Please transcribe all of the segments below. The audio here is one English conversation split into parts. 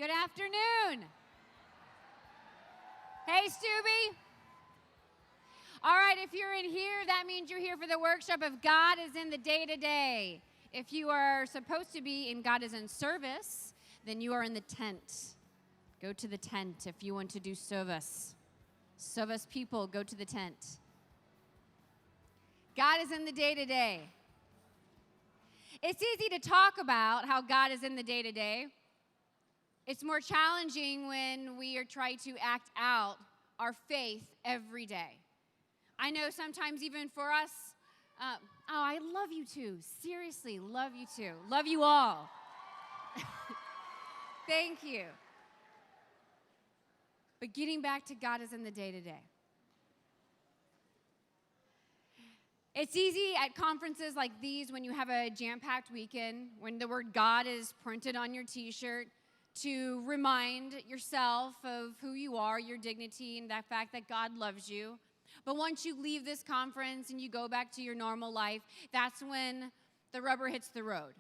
Good afternoon. Hey, Stubby. All right, if you're in here, that means you're here for the workshop of God is in the day-to-day. If you are supposed to be in God is in service, then you are in the tent. Go to the tent if you want to do service. Service people, go to the tent. God is in the day-to-day. It's easy to talk about how God is in the day-to-day. It's more challenging when we are trying to act out our faith every day. I know sometimes even for us, I love you too. Seriously, love you too. Love you all. Thank you. But getting back to God is in the day-to-day. It's easy at conferences like these when you have a jam-packed weekend, when the word God is printed on your t-shirt, to remind yourself of who you are, your dignity, and the fact that God loves you. But once you leave this conference and you go back to your normal life, that's when the rubber hits the road.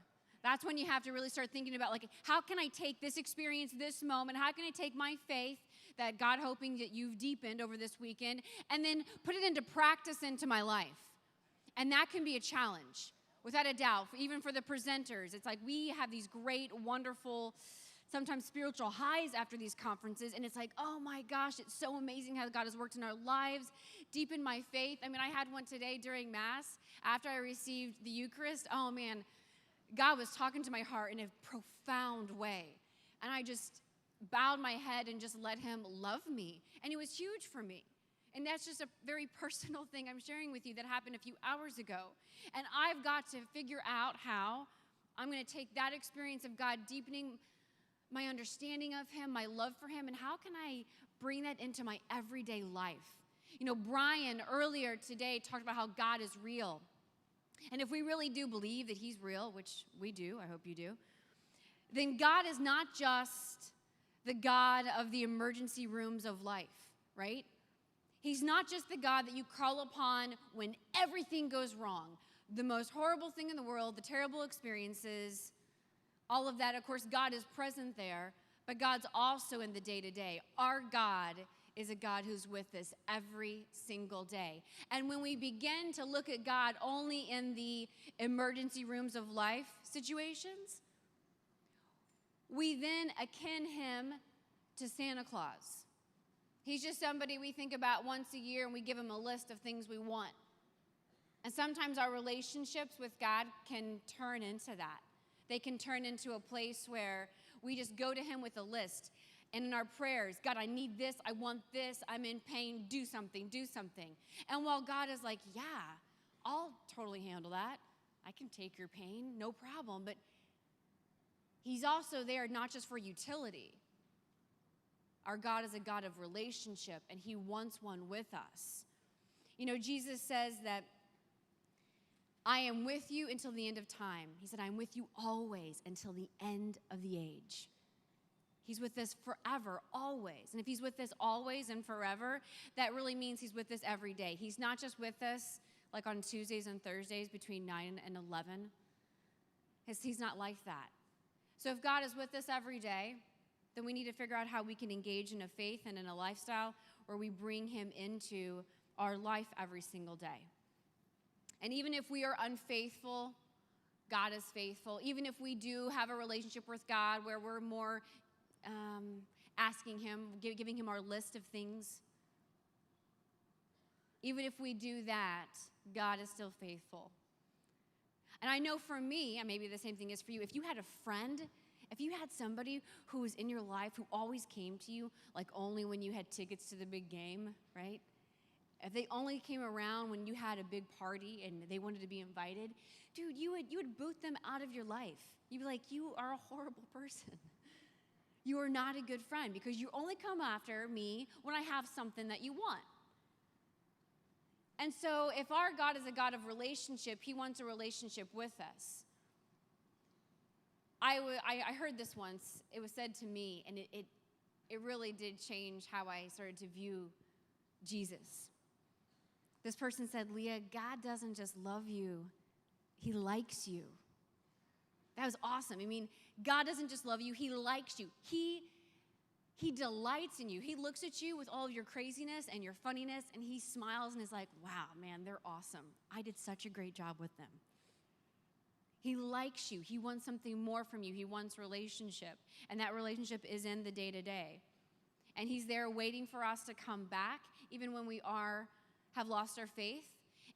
That's when you have to really start thinking about, like, how can I take this experience, this moment, how can I take my faith that God hoping that you've deepened over this weekend, and then put it into practice into my life? And that can be a challenge, without a doubt, even for the presenters. It's like we have these great, wonderful, sometimes spiritual highs after these conferences, and it's like, oh my gosh, it's so amazing how God has worked in our lives, deepened my faith. I mean, I had one today during Mass, after I received the Eucharist. Oh man, God was talking to my heart in a profound way, and I just bowed my head and just let him love me, and it was huge for me. And that's just a very personal thing I'm sharing with you that happened a few hours ago. And I've got to figure out how I'm going to take that experience of God deepening my understanding of him, my love for him, and how can I bring that into my everyday life? You know, Brian earlier today talked about how God is real. And if we really do believe that he's real, which we do, I hope you do, then God is not just the God of the emergency rooms of life, right? He's not just the God that you call upon when everything goes wrong. The most horrible thing in the world, the terrible experiences, all of that. Of course, God is present there, but God's also in the day-to-day. Our God is a God who's with us every single day. And when we begin to look at God only in the emergency rooms of life situations, we then akin him to Santa Claus. He's just somebody we think about once a year, and we give him a list of things we want. And sometimes our relationships with God can turn into that. They can turn into a place where we just go to him with a list. And in our prayers, God, I need this, I want this, I'm in pain, do something, do something. And while God is like, yeah, I'll totally handle that. I can take your pain, no problem. But he's also there not just for utility. Our God is a God of relationship, and he wants one with us. You know, Jesus says that I am with you until the end of time. He said, I'm with you always until the end of the age. He's with us forever, always. And if he's with us always and forever, that really means he's with us every day. He's not just with us like on Tuesdays and Thursdays between 9 and 11. He's not like that. So if God is with us every day, then we need to figure out how we can engage in a faith and in a lifestyle where we bring him into our life every single day. And even if we are unfaithful, God is faithful. Even if we do have a relationship with God where we're more asking him, giving him our list of things, even if we do that, God is still faithful. And I know for me, and maybe the same thing is for you, if you had a friend, if you had somebody who was in your life who always came to you, like only when you had tickets to the big game, right? If they only came around when you had a big party and they wanted to be invited, dude, you would boot them out of your life. You'd be like, you are a horrible person. You are not a good friend because you only come after me when I have something that you want. And so if our God is a God of relationship, he wants a relationship with us. I heard this once. It was said to me, and it really did change how I started to view Jesus. This person said, Leah, God doesn't just love you, he likes you. That was awesome. I mean, God doesn't just love you, he likes you. He He delights in you. He looks at you with all of your craziness and your funniness, and he smiles and is like, wow, man, they're awesome. I did such a great job with them. He likes you. He wants something more from you. He wants relationship, and that relationship is in the day-to-day. And he's there waiting for us to come back, even when we have lost our faith.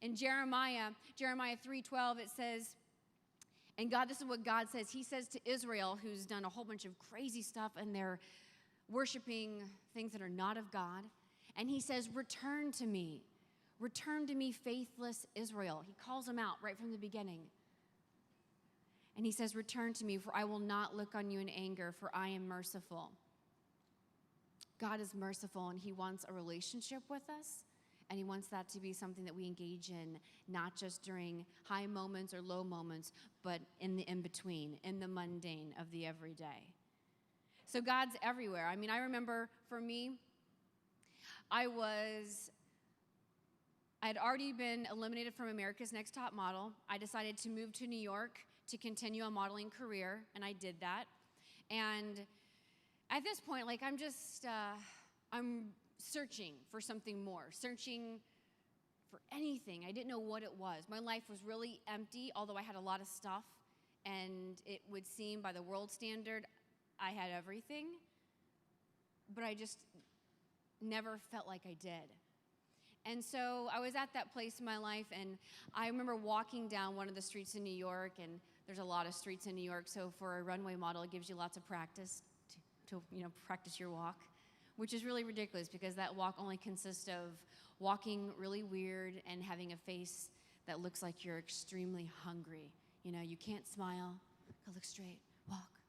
In Jeremiah 3:12, it says, and God, this is what God says. He says to Israel, who's done a whole bunch of crazy stuff, and they're worshiping things that are not of God. And he says, return to me, faithless Israel. He calls them out right from the beginning. And he says, return to me, for I will not look on you in anger, for I am merciful. God is merciful, and he wants a relationship with us. And he wants that to be something that we engage in, not just during high moments or low moments, but in the in-between, in the mundane of the everyday. So God's everywhere. I mean, I remember for me, I had already been eliminated from America's Next Top Model. I decided to move to New York to continue a modeling career, and I did that. And at this point, like, I'm searching for something more, searching for anything. I didn't know what it was. My life was really empty, although I had a lot of stuff, and it would seem by the world standard, I had everything, but I just never felt like I did. And so I was at that place in my life, and I remember walking down one of the streets in New York, and there's a lot of streets in New York, so for a runway model, it gives you lots of practice to practice your walk, which is really ridiculous because that walk only consists of walking really weird and having a face that looks like you're extremely hungry. You can't smile, go look straight, walk.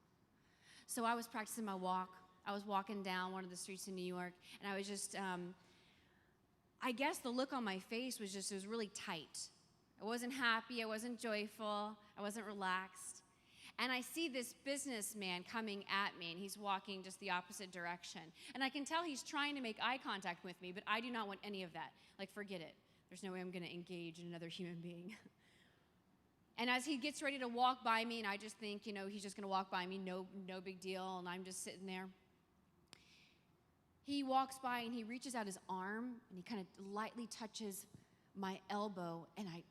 So I was practicing my walk. I was walking down one of the streets in New York, and I was just, I guess the look on my face was it was really tight. I wasn't happy, I wasn't joyful, I wasn't relaxed. And I see this businessman coming at me, and he's walking just the opposite direction. And I can tell he's trying to make eye contact with me, but I do not want any of that. Like, forget it. There's no way I'm going to engage in another human being. And as he gets ready to walk by me, and I just think, he's just going to walk by me, no big deal, and I'm just sitting there. He walks by, and he reaches out his arm, and he kind of lightly touches my elbow, and I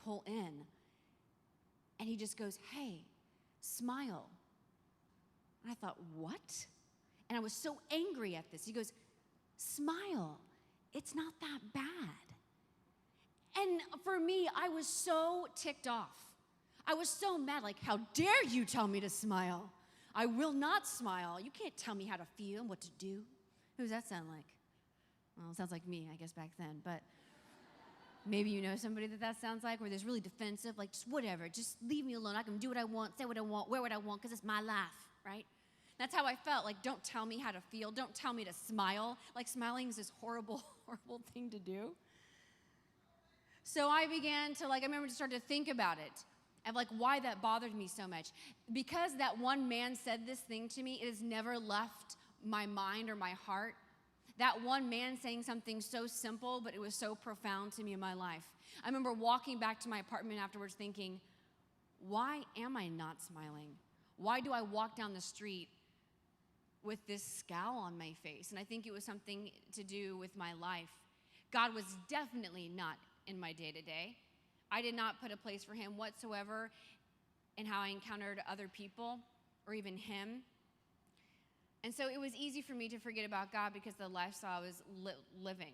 pull in. And he just goes, hey, smile. And I thought, what? And I was so angry at this. He goes, smile. It's not that bad. And for me, I was so ticked off. I was so mad, like, how dare you tell me to smile? I will not smile. You can't tell me how to feel and what to do. Who does that sound like? Well, it sounds like me, I guess, back then. But maybe you know somebody that sounds like, where they're really defensive, like, just whatever, just leave me alone. I can do what I want, say what I want, wear what I want, because it's my life, right? That's how I felt. Like, don't tell me how to feel. Don't tell me to smile. Like, smiling is this horrible, horrible thing to do. So I began to, I remember to start to think about it, of, why that bothered me so much. Because that one man said this thing to me, it has never left my mind or my heart. That one man saying something so simple, but it was so profound to me in my life. I remember walking back to my apartment afterwards thinking, why am I not smiling? Why do I walk down the street with this scowl on my face? And I think it was something to do with my life. God was definitely not in my day-to-day. I did not put a place for him whatsoever in how I encountered other people or even him. And so it was easy for me to forget about God because of the lifestyle I was living.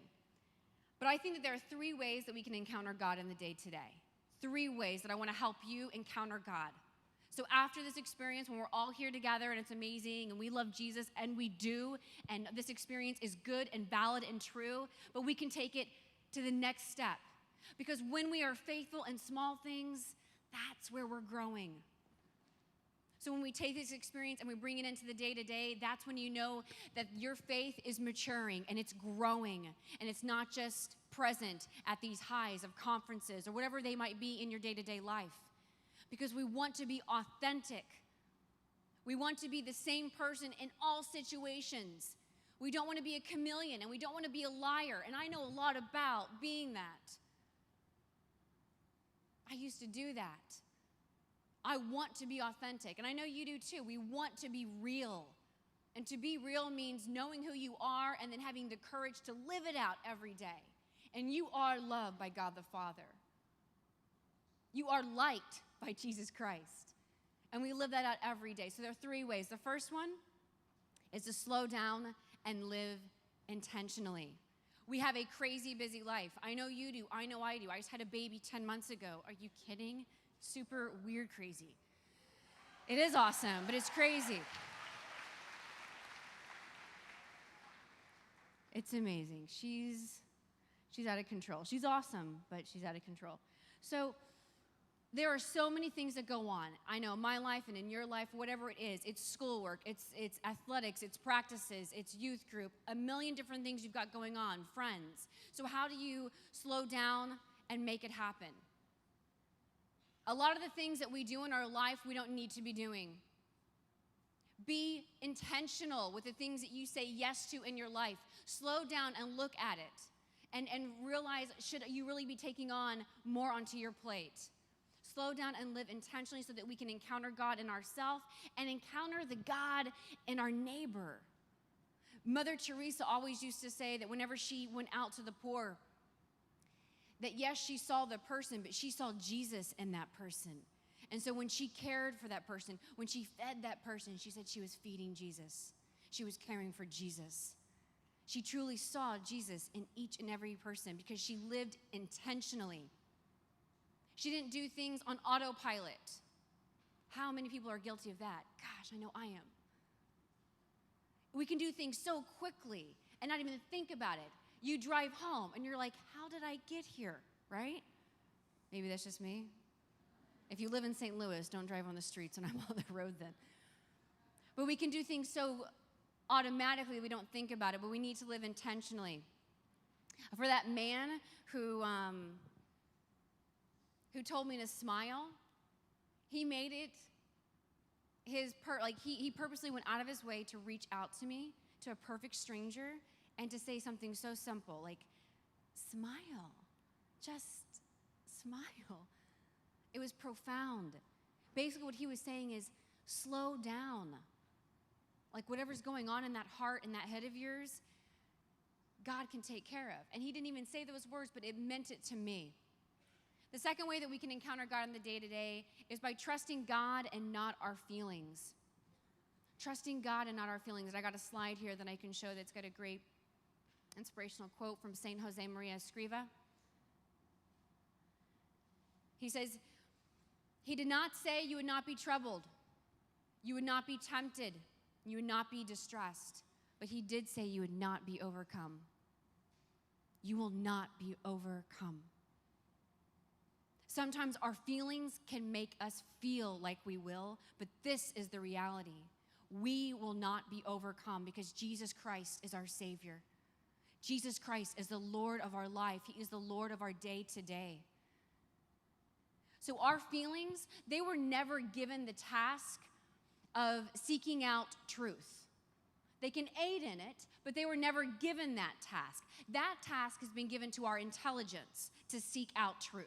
But I think that there are 3 ways that we can encounter God in the day today. 3 ways that I want to help you encounter God. So after this experience, when we're all here together and it's amazing and we love Jesus, and we do, and this experience is good and valid and true, but we can take it to the next step. Because when we are faithful in small things, that's where we're growing. So when we take this experience and we bring it into the day-to-day, that's when you know that your faith is maturing and it's growing, and it's not just present at these highs of conferences or whatever they might be in your day-to-day life. Because we want to be authentic. We want to be the same person in all situations. We don't want to be a chameleon, and we don't want to be a liar. And I know a lot about being that. I used to do that. I want to be authentic, and I know you do too. We want to be real And to be real means knowing who you are and then having the courage to live it out every day. And you are loved by God the Father. You are liked by Jesus Christ. And we live that out every day. So there are 3 ways. The first one is to slow down and live intentionally. We have a crazy busy life. I know you do. I know I do. I just had a baby 10 months ago. Are you kidding? Super weird crazy. It is awesome, but it's crazy. It's amazing. She's out of control. She's awesome, but she's out of control. So there are so many things that go on. I know in my life and in your life, whatever it is, it's schoolwork, it's athletics, it's practices, it's youth group, a million different things you've got going on, friends. So how do you slow down and make it happen? A lot of the things that we do in our life, we don't need to be doing. Be intentional with the things that you say yes to in your life. Slow down and look at it and realize, should you really be taking on more onto your plate? Slow down and live intentionally so that we can encounter God in ourselves and encounter the God in our neighbor. Mother Teresa always used to say that whenever she went out to the poor, that yes, she saw the person, but she saw Jesus in that person. And so when she cared for that person, when she fed that person, she said she was feeding Jesus. She was caring for Jesus. She truly saw Jesus in each and every person because she lived intentionally. She didn't do things on autopilot. How many people are guilty of that? Gosh, I know I am. We can do things so quickly and not even think about it. You drive home and you're like, how did I get here, right? Maybe that's just me. If you live in St. Louis, don't drive on the streets when I'm on the road then. But we can do things so automatically we don't think about it, but we need to live intentionally. For that man who told me to smile, he made it he purposely went out of his way to reach out to me, to a perfect stranger, and to say something so simple like, smile, just smile. It was profound. Basically what he was saying is, slow down. Like whatever's going on in that heart and that head of yours, God can take care of. And he didn't even say those words, but it meant it to me. The second way that we can encounter God in the day-to-day is by trusting God and not our feelings. Trusting God and not our feelings. And I got a slide here that I can show that's got a great inspirational quote from Saint Jose Maria Escriva. He says, he did not say you would not be troubled, you would not be tempted, you would not be distressed, but he did say you would not be overcome. You will not be overcome. Sometimes our feelings can make us feel like we will, but this is the reality. We will not be overcome because Jesus Christ is our Savior. Jesus Christ is the Lord of our life. He is the Lord of our day-to-day. So our feelings, they were never given the task of seeking out truth. They can aid in it, but they were never given that task. That task has been given to our intelligence to seek out truth.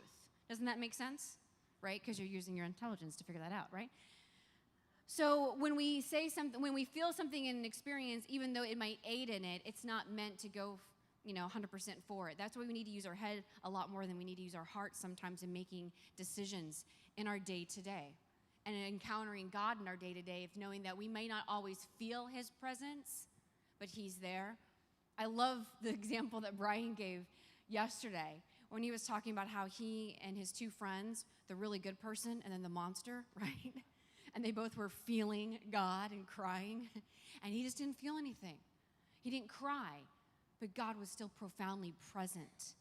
Doesn't that make sense? Right? Because you're using your intelligence to figure that out, right? So when we say something, when we feel something in an experience, even though it might aid in it, it's not meant to go 100% for it. That's why we need to use our head a lot more than we need to use our heart sometimes in making decisions in our day-to-day. And in encountering God in our day-to-day, of knowing that we may not always feel his presence, but he's there. I love the example that Brian gave yesterday when he was talking about how he and his 2 friends, the really good person and then the monster, right? And they both were feeling God and crying, and he just didn't feel anything. He didn't cry, but God was still profoundly present.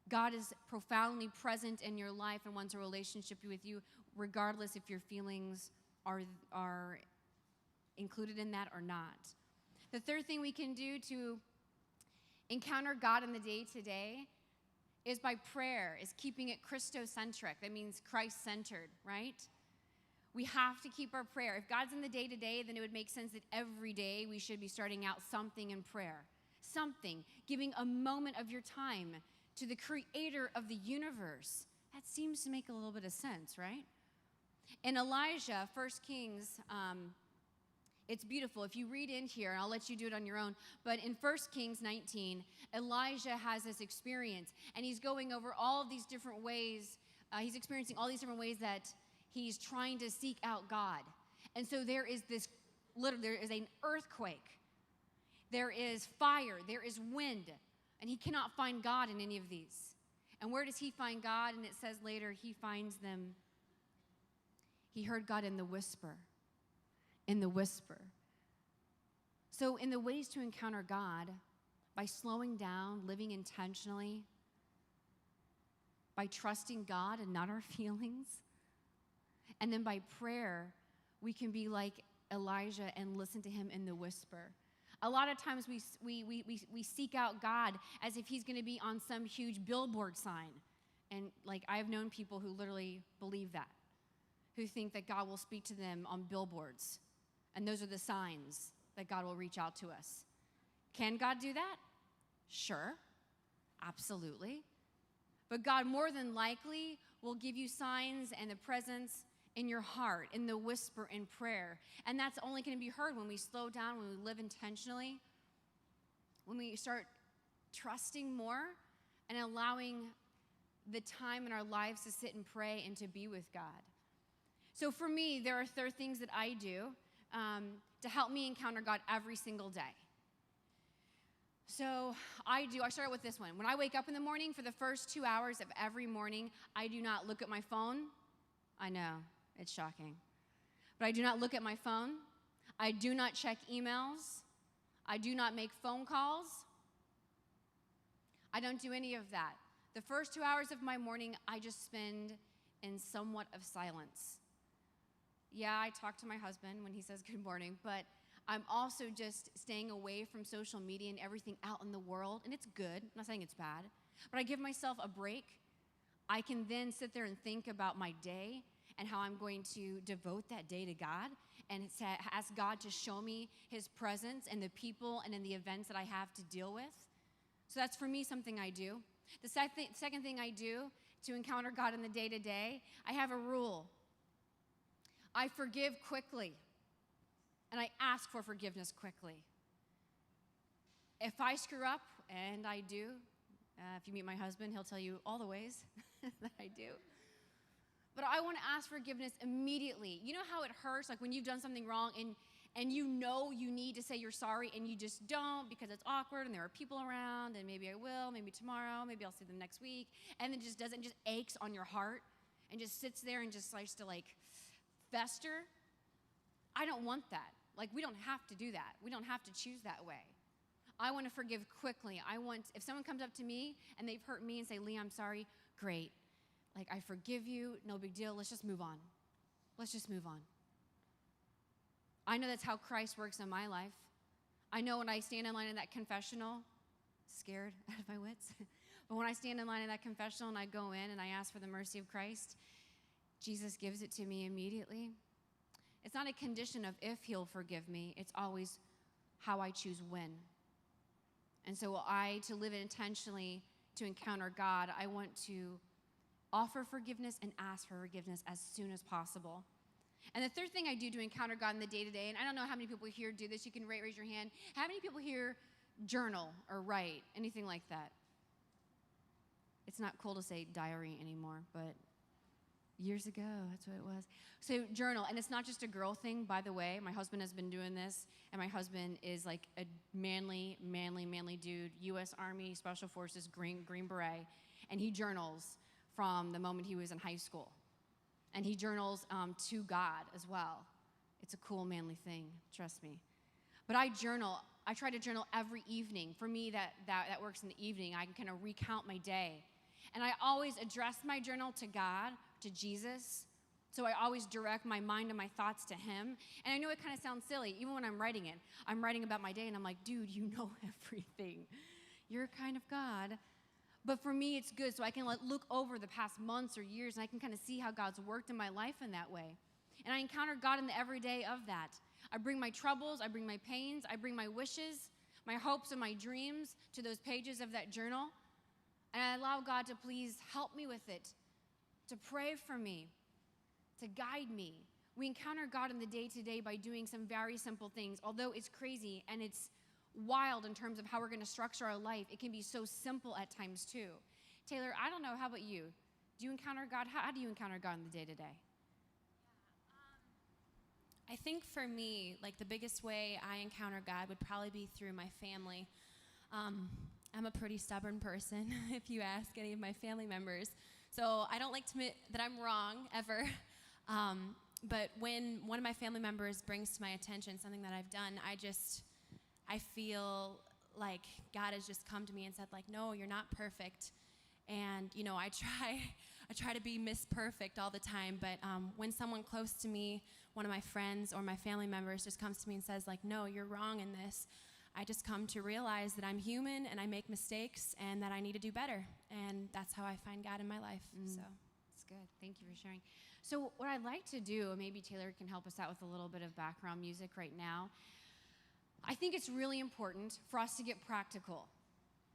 God is profoundly present in your life and wants a relationship with you, regardless if your feelings are included in that or not. The third thing we can do to encounter God in the day-to-day is by prayer, is keeping it Christocentric. That means Christ-centered, right? We have to keep our prayer. If God's in the day-to-day, then it would make sense that every day we should be starting out something in prayer. Something, giving a moment of your time to the creator of the universe. That seems to make a little bit of sense, right? In Elijah, 1 Kings, It's beautiful. If you read in here, and I'll let you do it on your own, but in 1 Kings 19, Elijah has this experience, and he's going over all of these different ways. He's experiencing all these different ways that he's trying to seek out God. And so there is an earthquake. There is fire. There is wind. And he cannot find God in any of these. And where does he find God? And it says later, he finds them. He heard God in the whisper. In the whisper. So in the ways to encounter God, by slowing down, living intentionally, by trusting God and not our feelings, and then by prayer, we can be like Elijah and listen to him in the whisper. A lot of times we seek out God as if he's going to be on some huge billboard sign. And like I've known people who literally believe that, who think that God will speak to them on billboards. And those are the signs that God will reach out to us. Can God do that? Sure, absolutely. But God more than likely will give you signs and the presence in your heart, in the whisper, in prayer. And that's only going to be heard when we slow down, when we live intentionally, when we start trusting more and allowing the time in our lives to sit and pray and to be with God. So for me, there are things that I do to help me encounter God every single day. So I start with this one. When I wake up in the morning, for the first 2 hours of every morning, I do not look at my phone. I know, it's shocking. But I do not look at my phone. I do not check emails. I do not make phone calls. I don't do any of that. The first 2 hours of my morning, I just spend in somewhat of silence. Yeah, I talk to my husband when he says good morning, but I'm also just staying away from social media and everything out in the world, and it's good. I'm not saying it's bad, but I give myself a break. I can then sit there and think about my day and how I'm going to devote that day to God and ask God to show me his presence and the people and in the events that I have to deal with. So that's for me something I do. The second thing I do to encounter God in the day-to-day, I have a rule. I forgive quickly, and I ask for forgiveness quickly. If I screw up, and I do, if you meet my husband, he'll tell you all the ways that I do. But I want to ask forgiveness immediately. You know how it hurts, like when you've done something wrong, and you know you need to say you're sorry, and you just don't because it's awkward, and there are people around, and maybe I will, maybe tomorrow, maybe I'll see them next week, and it just doesn't, just aches on your heart, and just sits there and just likes to fester. I don't want that. We don't have to do that. We don't have to choose that way. I want to forgive quickly. If someone comes up to me and they've hurt me and say, Leah, I'm sorry, great. I forgive you, no big deal. Let's just move on. Let's just move on. I know that's how Christ works in my life. I know when I stand in line in that confessional, scared out of my wits, but when I stand in line in that confessional and I go in and I ask for the mercy of Christ, Jesus gives it to me immediately. It's not a condition of if he'll forgive me. It's always how I choose when. And so to live intentionally, to encounter God, I want to offer forgiveness and ask for forgiveness as soon as possible. And the third thing I do to encounter God in the day-to-day, and I don't know how many people here do this. You can raise your hand. How many people here journal or write, anything like that? It's not cool to say diary anymore, but years ago, that's what it was. So journal, and it's not just a girl thing, by the way. My husband has been doing this, and my husband is a manly dude, U.S. Army Special Forces Green Beret, and he journals from the moment he was in high school. And he journals to God as well. It's a cool, manly thing, trust me. But I try to journal every evening. For me, that works in the evening. I can kind of recount my day. And I always address my journal to God, to Jesus. So I always direct my mind and my thoughts to him. And I know it kind of sounds silly, even when I'm writing it. I'm writing about my day, and I'm like, dude, you know everything. You're kind of God. But for me, it's good, so I can look over the past months or years, and I can kind of see how God's worked in my life in that way. And I encounter God in the everyday of that. I bring my troubles, I bring my pains, I bring my wishes, my hopes and my dreams to those pages of that journal. And I allow God to please help me with it, to pray for me, to guide me. We encounter God in the day-to-day by doing some very simple things. Although it's crazy and it's wild in terms of how we're going to structure our life, it can be so simple at times too. Taylor, I don't know, how about you? Do you encounter God? How do you encounter God in the day-to-day? I think for me, like the biggest way I encounter God would probably be through my family. I'm a pretty stubborn person, if you ask any of my family members. So I don't like to admit that I'm wrong, ever. But when one of my family members brings to my attention something that I've done, I feel like God has just come to me and said, like, no, you're not perfect. And, you know, I try to be Miss Perfect all the time. But when someone close to me, one of my friends or my family members just comes to me and says, like, no, you're wrong in this, I just come to realize that I'm human and I make mistakes and that I need to do better. And that's how I find God in my life. So that's good. Thank you for sharing. So what I'd like to do, maybe Taylor can help us out with a little bit of background music right now. I think it's really important for us to get practical.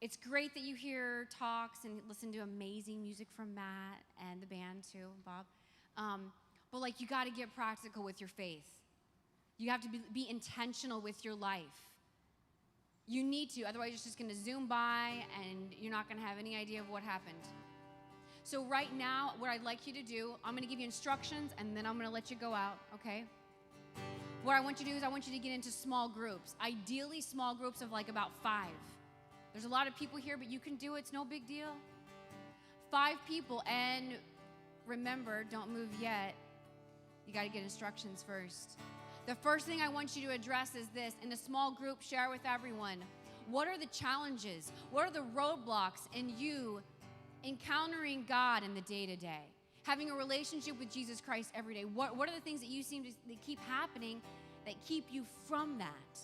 It's great that you hear talks and listen to amazing music from Matt and the band too, Bob. But like, you got to get practical with your faith. You have to be intentional with your life. You need to, otherwise it's just going to zoom by and you're not going to have any idea of what happened. So right now, what I'd like you to do, I'm going to give you instructions and then I'm going to let you go out, okay? What I want you to do is I want you to get into small groups. Ideally, small groups of like about 5. There's a lot of people here, but you can do it. It's no big deal. 5 people, and remember, don't move yet. You got to get instructions first. The first thing I want you to address is this. In a small group, share with everyone. What are the challenges? What are the roadblocks in you encountering God in the day-to-day? Having a relationship with Jesus Christ every day. What are the things that you seem to that keep happening that keep you from that?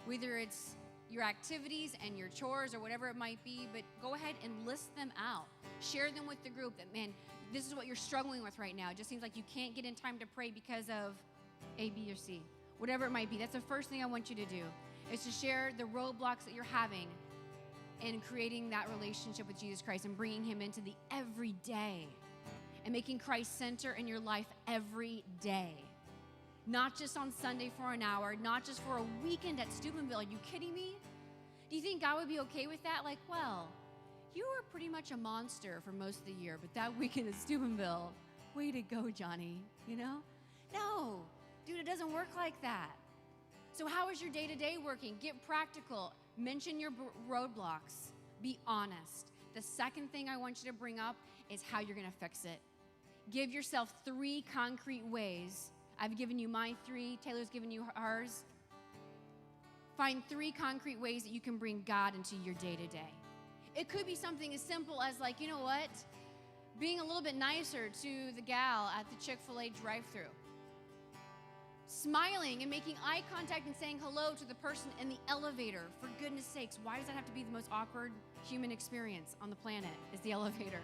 Whether it's your activities and your chores or whatever it might be, but go ahead and list them out. Share them with the group that, man, this is what you're struggling with right now. It just seems like you can't get in time to pray because of A, B, or C. Whatever it might be. That's the first thing I want you to do, is to share the roadblocks that you're having in creating that relationship with Jesus Christ and bringing him into the everyday and making Christ center in your life every day. Not just on Sunday for an hour, not just for a weekend at Steubenville. Are you kidding me? Do you think God would be okay with that? Like, well, you were pretty much a monster for most of the year, but that weekend at Steubenville, way to go, Johnny, you know? No, dude, it doesn't work like that. So how is your day-to-day working? Get practical. Mention your roadblocks. Be honest. The second thing I want you to bring up is how you're going to fix it. Give yourself 3 concrete ways. I've given you my 3. Taylor's given you hers. Find 3 concrete ways that you can bring God into your day-to-day. It could be something as simple as, like, you know what? Being a little bit nicer to the gal at the Chick-fil-A drive-thru. Smiling and making eye contact and saying hello to the person in the elevator. For goodness sakes, why does that have to be the most awkward human experience on the planet, is the elevator?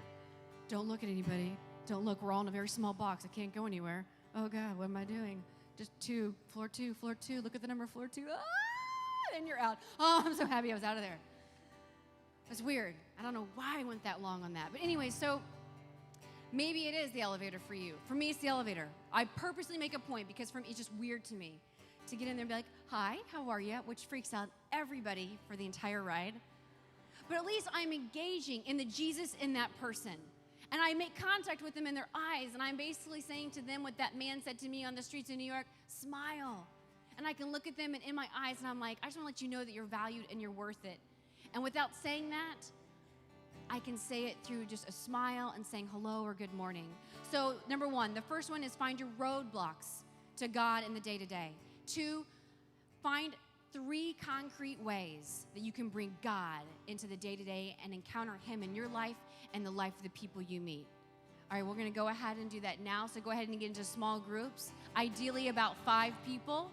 Don't look at anybody. Don't look. We're all in a very small box. I can't go anywhere. Oh, God, what am I doing? Just 2, floor 2, floor 2. Look at the number, floor 2. Ah, and you're out. Oh, I'm so happy I was out of there. It's weird. I don't know why I went that long on that. But anyway, so maybe it is the elevator for you. For me, it's the elevator. I purposely make a point because for me, it's just weird to me to get in there and be like, hi, how are you? Which freaks out everybody for the entire ride. But at least I'm engaging in the Jesus in that person. And I make contact with them in their eyes, and I'm basically saying to them what that man said to me on the streets of New York, smile. And I can look at them and in my eyes, and I'm like, I just want to let you know that you're valued and you're worth it. And without saying that, I can say it through just a smile and saying hello or good morning. So number 1, the first one is find your roadblocks to God in the day-to-day. 2, find 3 concrete ways that you can bring God into the day-to-day and encounter him in your life and the life of the people you meet. All right, we're going to go ahead and do that now. So go ahead and get into small groups, ideally about 5 people.